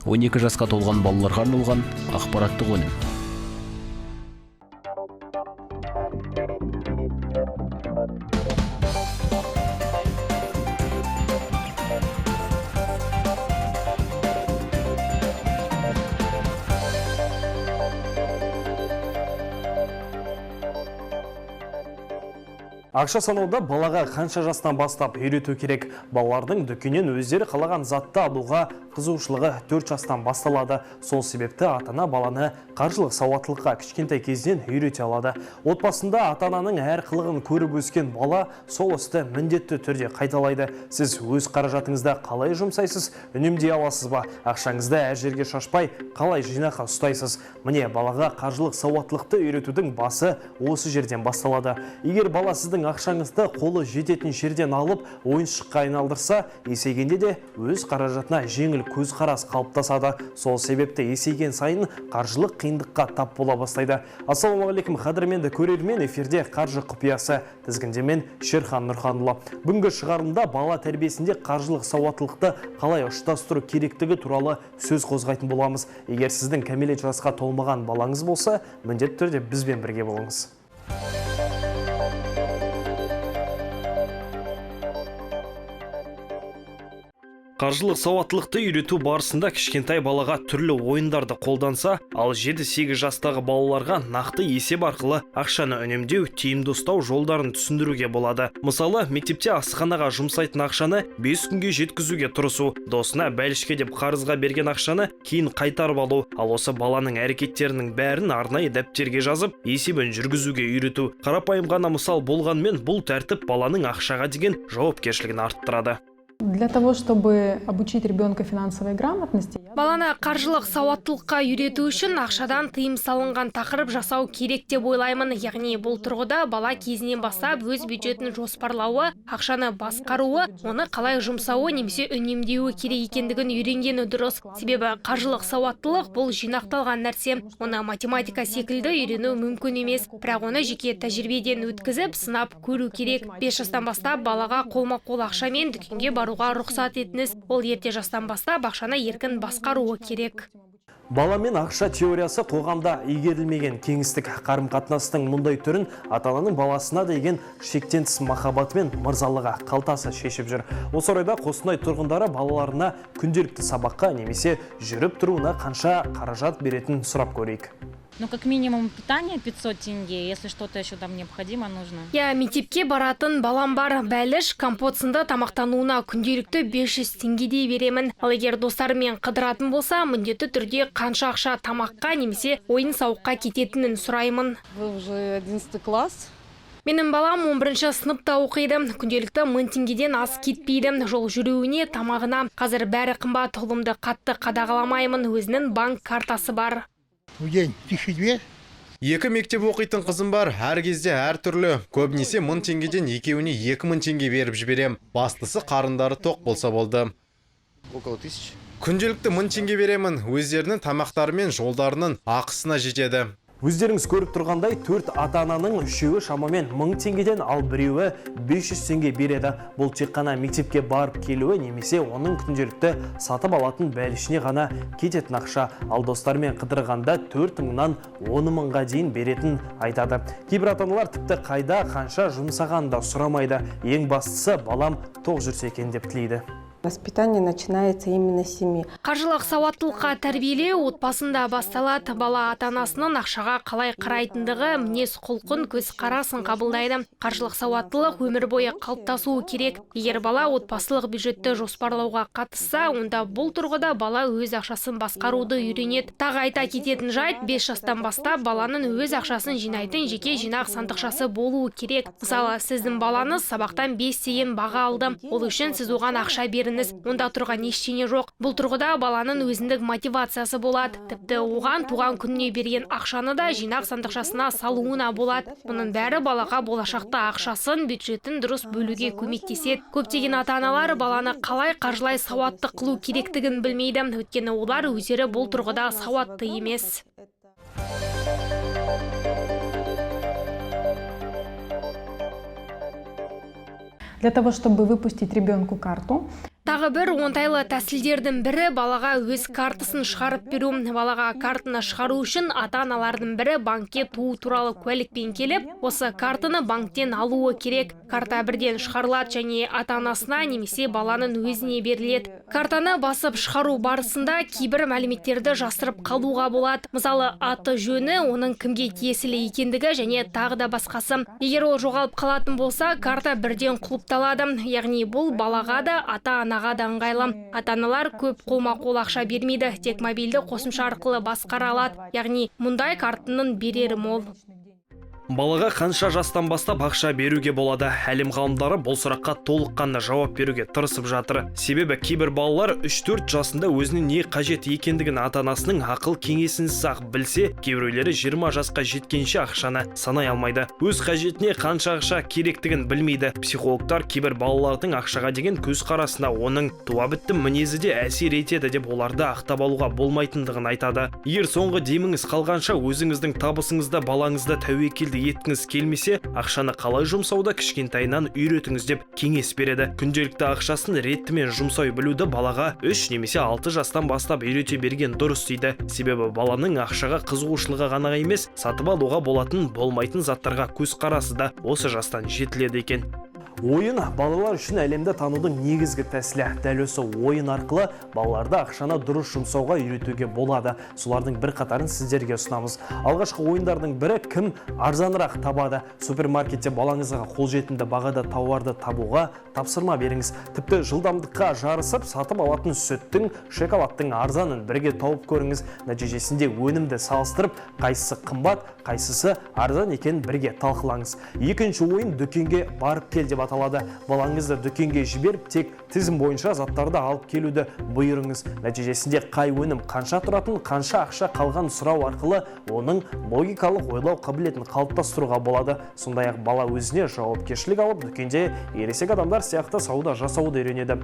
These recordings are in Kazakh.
12 жасқа толған балаларға арналған ақпараттық өнім. Ақша санауда балаға қанша жастан бастап үйрету керек? Балалардың дүкеннен өздері қалаған затты алуға қызығушылығы 4 жастан басталады. Сол себепті ата-ана баланы қаржылық сауаттылыққа кішкентай кезден үйрете алады. Отбасында ата-ананың әр қылығын көріп өскен бала сол істі міндетті түрде қайталайды. Сіз өз қаражатыңызды қалай жұмсайсыз, үнемдей аласыз ба? Ақшаңызды әр жерге шашпай, қалай жинаққа ұстайсыз? Міне, балаға қаржылық сауаттылықты үйретудің басы осы жерден басталады. Егер бала сіздің ақшаңызды қолы жететін жерден алып, ойыншыққа айналдырса, есейгенде де өз қаражатына жеңіл көзқарас қалыптасады. Сол себепті есейген сайын қаржылық қиындыққа тап бола бастайды. Ассалаумағалейкум, қадірменді көрермен, эфирде қаржы құпиясы. Тізгіндемен Шерхан Нұрханұлы. Бүгінгі шығарылымда бала тәрбиесінде қаржылық сауаттылықты қалай ұштастыру керектігі туралы сөз қозғайтын боламыз. Егер сіздің кәмелет жасқа толмаған балаңыз болса, міндетті түрде бізбен бірге болыңыз. Қаржылық сауаттылықты үйрету барысында кішкентай балаға түрлі ойындарды қолданса, ал 7-8 жастағы балаларға нақты есеп арқылы ақшаны үнемдеу, тиімді ұстау жолдарын түсіндіруге болады. Мысалы, мектепте асханаға жұмсайтын ақшаны 5 күнге жеткізуге тырысу, досына бәлішке деп қарызға берген ақшаны кейін қайтарып алу, ал осы баланың әрекеттерінің бәрін арнайы дәптерге жазып, есебін жүргізуге үйрету. Қарапайым ғана мысал болғанмен, бұл тәртіп баланың ақшаға деген жауапкершілігін арттырады. Для того, чтобы обучить ребенка финансовой грамотности, баланы қаржылық сауаттылыққа үйрету үшін ақшадан тыйым салынған тақырып жасау керек деп ойлаймын. Яғни бұл тұрғыда бала кезінен бастап өз бюджетін жоспарлауы, ақшаны басқаруы, оны қалай жұмсауы немесе үнемдеуі керек екендігін үйренгені дұрыс. Себебі қаржылық сауаттылық бұл жинақталған нәрсе. Оны математика секілді үйрену мүмкін емес, бірақ оны жеке тәжірибеден өткізіп, сынап көру керек. 5 жастан бастап балаға қолма-қол ақшамен дүкенге баруға рұқсат етіңіз. Ол ерте жастан бастап ақшаны еркін басқаруы керек. Бала мен ақша теориясы қоғамда игерілмеген кеңістік. Қарым-қатынастың мұндай түрін ата-ананың баласына деген шектен тыс махаббаты мен мырзалығы қалтасы шешіп жүр. Осы орайда Қостанай тұрғындары балаларына күнделікті сабаққа немесе жүріп тұруына қанша қаражат беретінін сұрап көрейік. Ну, как минимум питание 500 тенге, если что-то еще там необходимо, нужно. Я мектепке баратын балам бар, бәліш, компот сынды тамақтануына күнделікті 500 теңгедей беремін. Ал егер достарымен қыдыратын болса, міндетті түрде қанша ақша тамаққа немесе ойын-сауыққа кететінін сұраймын. Вы уже 11 класс. Менің балам 11-ші сыныпта оқиды. Күнделікті 1000 теңгеден аз кетпейді. Жол жүруіне, тамағына. Қазір бәрі қымбат, ұлымды қатты қадағаламаймын, өзінің банк картасы бар. В день 1200. Екі мектеп оқитын қызым бар, әр кезде әр түрлі. Көбінесе 1000 теңгеден екеуіне 2000 теңге беріп жіберем. Бастысы қарындары тоқ болса болды. Около 1000. Күнделікті 1000 теңге беремін. Өздерінің тамақтары мен жолдарының ақысына жетеді. Өздеріңіз көріп тұрғандай 4 ата-ананың үшеуі шамамен 1000 теңгеден, ал біреуі 500 теңге береді. Бұл тек қана мектепке барып келуі немесе оның күнделікті сатып алатын бәлішіне ғана кететін ақша. Ал достарымен қыдырғанда 4000-нан 10.000-ға дейін беретін айтады. Кейбір ата-аналар тіпті қайда қанша жұмсағанда сұрамайды. Ең бастысы балам тоқ жүрсе екен деп тілейді. Воспитание начинается именно с семьи. Қаржылық сауаттылыққа тәрбиелеу отбасында басталады. Бала ата-анасының ақшаға қалай қарайтындығы, мінез құлқын, көзқарасын қабылдайды. Қаржылық сауаттылық өмір бойы қалыптасуы керек. Егер бала отбасылық бюджетті жоспарлауға қатысса, онда бұл тұрғыда бала өз ақшасын басқаруды үйренеді. Тағы айта кететін жайт, 5 жастан бастап баланың өз ақшасын жинайтын жеке жинақ сандықшасы болуы керек. Мысалы, сіздің балаңыз сабақтан 5 деген баға алды. Ол үшін сіз оған ақша беріңіз. Онда тұрған ештеңе жоқ. Бұл тұрғыда баланың өзіндік мотивациясы болады. Тіпті оған туған күніне берген ақшаны да жинақ сандықшасына салуына болады. Бұның бәрі балаға болашақта ақшасын, бюджетін дұрыс бөлуге көмектеседі. Көптеген ата-аналар баланы қалай қаржылай сауатты қылу керектігін білмейді. Өйткені олар өздері бұл тұрғыда сауатты емес. Для того, чтобы выпустить ребенку карту, Тағы Тағы бір оңтайлы тәсілдердің бірі балаға өз картасын шығарып беру. Балаға картаны шығару үшін ата-аналардың бірі банкке туу туралы куәлікпен келіп, осы картаны банктен алуы керек. Карта бірден шығарылады және ата-анасына немесе баланың өзіне беріледі. Картаны басып шығару барысында кейбір мәліметтерді жасырып қалуға болады. Мысалы, аты жөні, оның кімге тиесілі екендігі және тағы да басқасы. Егер ол жоғалып қалатын болса, карта бірден құлыпталады. Яғни бұл балаға да ата-анаға да ыңғайлы. Ата-аналар көп қолма-қол ақша бермейді, тек мобильді қосымша арқылы басқара алады. Яғни мұндай картаның берері мол. Балаға қанша жастан бастап ақша беруге болады? Әлем ғалымдары бұл сұраққа толыққанды жауап беруге тырысып жатыр. Себебі кейбір балалар 3-4 жасында өзінің не қажет екендігін ата-анасының ақыл кеңесінсіз ақ білсе, кейбіреулері 20 жасқа жеткенше ақшаны санай алмайды. Өз қажетіне қанша ақша керектігін білмейді. Психологтар кейбір балалардың ақшаға деген көзқарасына оның туа бітті мінезі де әсер етеді деп оларды ақтап алуға болмайтындығын айтады. Егер соңғы деміңіз қалғанша өзіңіздің табысыңызда балаңызды тәуекел еткіңіз келмесе, ақшаны қалай жұмсауды кішкентайынан үйретіңіз деп кеңес береді. Күнделікті ақшасын ретімен жұмсай білуді балаға 3 немесе 6 жастан бастап үйрете берген дұрыс дейді. Себебі баланың ақшаға қызығушылығы ғана емес, сатып алуға болатын болмайтын заттарға көзқарасы да осы жастан жетіледі екен. Ойын балалар үшін әлемді танудың негізгі тәсілі. Дәл осы ойын арқылы балаларды ақшаны дұрыс жұмсауға үйретуге болады. Солардың бір қатарын сіздерге ұсынамыз. Алғашқы ойындардың бірі кім арзанырақ табады. Супермаркетте балаңызға қолжетімді бағада тауарды табуға тапсырма беріңіз. Тіпті жылдамдыққа жарысып сатып алатын сүттің, шоколадтың арзанын бірге тауып көріңіз. Нәтижесінде өнімді салыстырып, қайсысы қымбат, қайсысы арзан екенін бірге талқылаңыз. Екінші ойын дүкенге барып кел деп аталады. Балаңызды дүкенге жіберіп, тек тізім бойынша заттарды алып келуді бұйырыңыз. Нәтижесінде қай өнім қанша тұратын, қанша ақша қалған сұрау арқылы оның логикалық ойлау қабілетін қалыптастыруға болады. Сондай-ақ бала өзіне жауапкершілік алып, дүкенде ересек адамдар сияқты сауда жасауды үйренеді.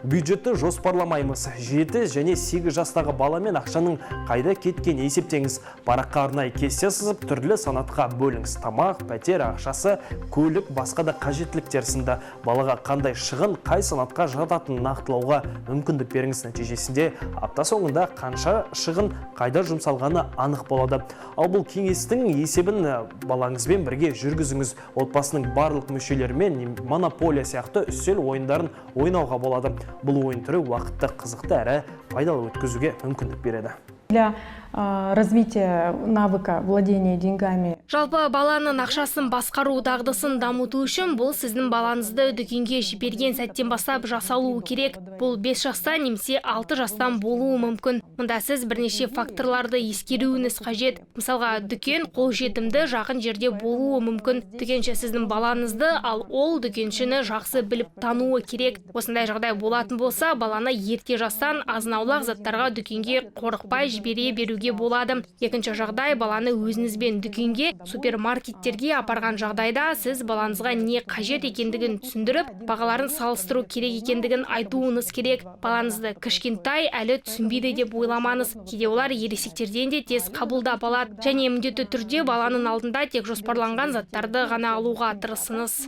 Бюджетті жоспарламаймыз. 7 және 8 жастағы баламен ақшаның қайда кеткен есептеңіз. Параққа арнайы кесте сызып, түрлі санатқа бөліңіз. Тамақ, пәтер ақшасы, көлік, басқа да қажеттіліктер сынды. Балаға қандай шығын, қай санатқа жататынын нақтылауға мүмкіндік беріңіз. Нәтижесінде апта соңында қанша шығын қайда жұмсалғаны анық болады. Ал бұл кеңестің есебін балаңызбен бірге жүргізіңіз. Отбасының барлық мүшелерімен монополия сияқты үстел ойындарын ойнауға болады. Бұл ойын түрі уақытты қызықты әрі пайдалы өткізуге мүмкіндік береді. Для развития навыка владения деньгами. Жалпы баланың ақшасын басқару дағдысын дамыту үшін бұл сіздің балаңызды дүкенге жіберген сәттен бастап жасалуы керек. Бұл 5 жастан немесе 6 жастан болуы мүмкін. Мұнда сіз бірнеше факторларды ескеруіңіз қажет. Мысалға, дүкен қолжетімді жақын жерде болуы мүмкін. Дүкенші сіздің балаңызды, ал ол дүкеншіні жақсы біліп тануы керек. Осындай жағдай болатын болса, баланы ерте жастан азын-аулақ заттарға дүкенге қорықпай жібере беруге болады. Екінші жағдай, баланы өзіңізбен дүкенге, супермаркеттерге апарған жағдайда сіз балаңызға не қажет екендігін түсіндіріп, бағаларын салыстыру керек екендігін айтуыңыз керек. Балаңызды кішкентай әлі түсінбейді деп ойламаңыз. Кейде олар ересектерден де тез қабылдап алады. Және міндетті түрде баланың алдында тек жоспарланған заттарды ғана алуға тырысыңыз.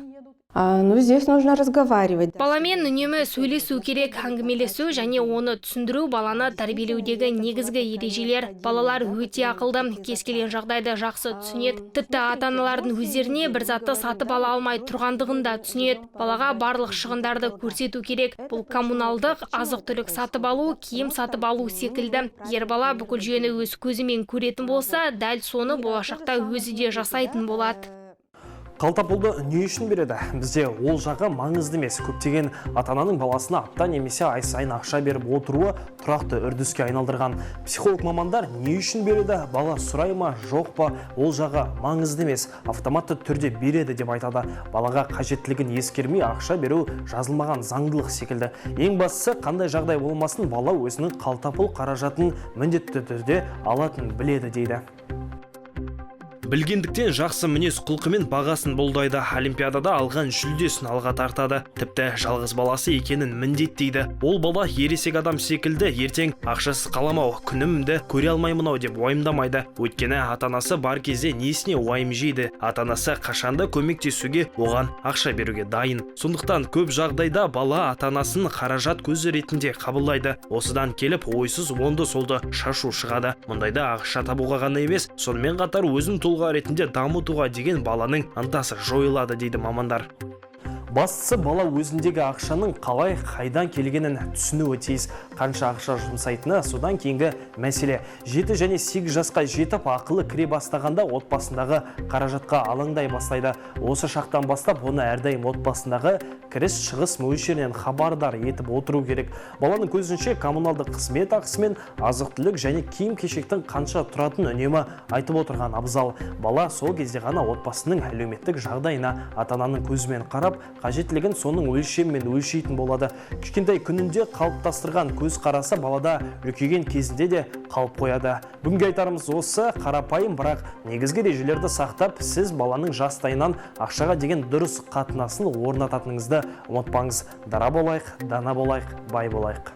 Здесь нужно разговаривать. Баламен үнемі сөйлесу керек, әңгімелесу және оны түсіндіру баланы тәрбиелеудегі негізгі ережелер. Балалар өте ақылды, кез келген жағдайды жақсы түсінеді. Тіпті ата-аналардың өздеріне бір затты сатып ала алмай тұрғандығын да түсінеді. Балаға барлық шығындарды көрсету керек. Бұл коммуналдық, азық-түлік сатып алу, киім сатып алу секілді. Егер бала бүкіл жүйені өз көзімен көретін болса, дәл соны болашақта өзі де жасайтын болады. Қалтапұлды не үшін береді? Бізде ол жағы маңызды емес. Көптеген ата-ананың баласына апта немесе ай сайын ақша беріп отыруы тұрақты үрдіске айналдырған. Психолог мамандар не үшін береді? Бала сұрай ма, жоқ па? Ол жағы маңызды емес. Автоматты түрде береді деп айтады. Балаға қажеттілігін ескермей ақша беру жазылмаған заңдылық секілді. Ең бастысы, қандай жағдай болмасын, бала өзінің қалтапұл қаражатын міндетті түрде алатын біледі дейді. Білгендіктен жақсы мінез құлқымен бағасын бұлдайды, олимпиадада алған жүлдесін алға тартады. Тіпті жалғыз баласы екенін міндеттейді. Ол бала ересек адам секілді ертең ақшасыз қаламау, күнімді көре алмаймын ау деп уайымдамайды. Өйткені ата-анасы бар кезде несіне уайым жейді. Ата-анасы қашанда көмектесуге, оған ақша беруге дайын. Сондықтан көп жағдайда бала ата-анасын қаражат көзі ретінде қабылдайды. Осыдан келіп ойсыз оңды солды шашу шығады. Мұндайда ақша табуға ғана емес, сонымен қатар өзін тұлға ретінде дамытуға деген баланың ынтасы жойылады дейді мамандар. Бастысы бала өзіндегі ақшаның қалай қайдан келгенін түсінуі тиіс. Қанша ақша жұмсайтыны содан кейінгі мәселе. 7 және 8 жасқа жетіп ақылы кіре бастағанда отбасындағы қаражатқа алаңдай бастайды. Осы шақтан бастап оны әрдайым отбасындағы кіріс шығыс мөлшерінен хабардар етіп отыру керек. Баланың көзінше коммуналдық қызмет ақысы мен азық-түлік және киім-кешектің қанша тұратынын үнемі айтып отырған абзал. Бала сол кезде ғана отбасының әлеуметтік жағдайына ата-ананың көзімен қарап, қажеттілігін соның өлшеммен өлшейтін болады. Кішкентай күнінде қалыптастырған көзқарасы балада үлкейген кезінде де қалып қояды. Бүгінгі айтарымыз осы, қарапайым бірақ негізгі ережелерді сақтап, сіз баланың жастайынан ақшаға деген дұрыс қатынасын орнататыныңызды ұмытпаңыз. Дара болайық, дана болайық, бай болайық.